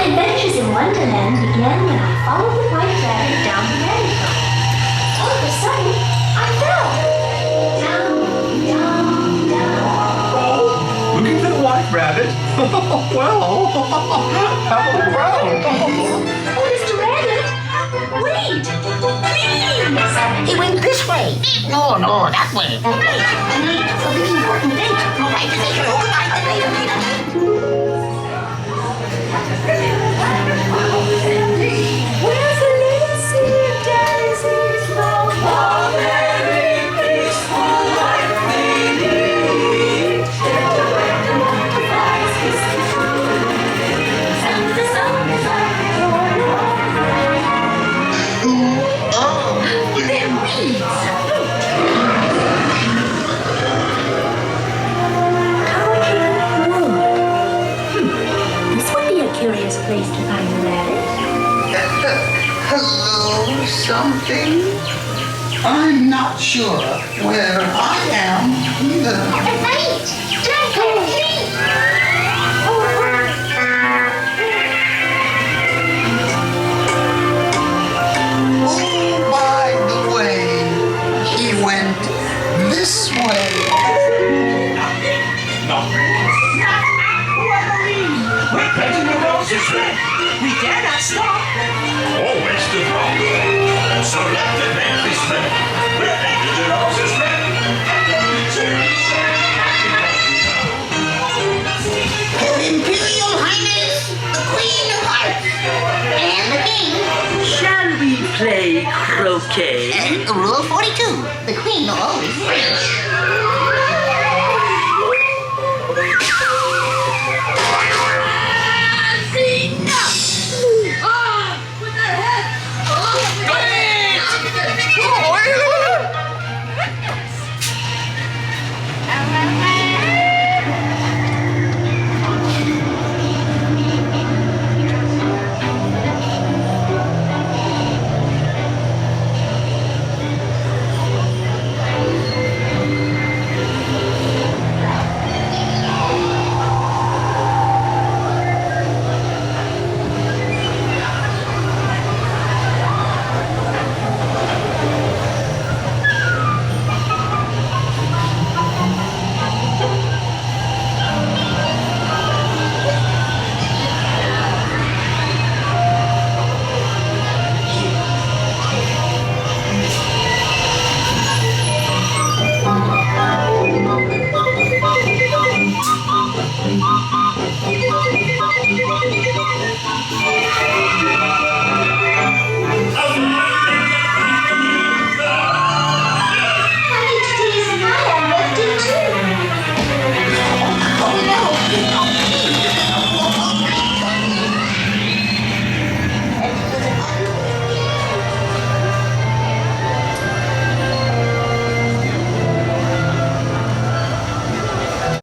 adventures in Wonderland began when I followed the white rabbit down the rabbit hole. All of a sudden, I fell. Down, down, down. Look at the white rabbit. Well, how proud. Oh, Mr. Rabbit, wait, please. He went this way. No, that way. Wait, for this important date. No right decision. Oh, goodbye. Where's the lazy daisies, long, long, very peaceful life they lead. Butterflies kiss the trees, and the sun is like a they're weeds. This would be a curious place to find a rabbit. Hello, something? I'm not sure where I am either. Wait, don't go, please. Oh, by the way, he went this way. We're painting the roses red. We dare not stop. Always the wrong. So let the paint be spread. We're painting the roses red. Her Imperial Highness, the Queen of Hearts, and the King. Shall we play croquet? Rule 42, the Queen always wins.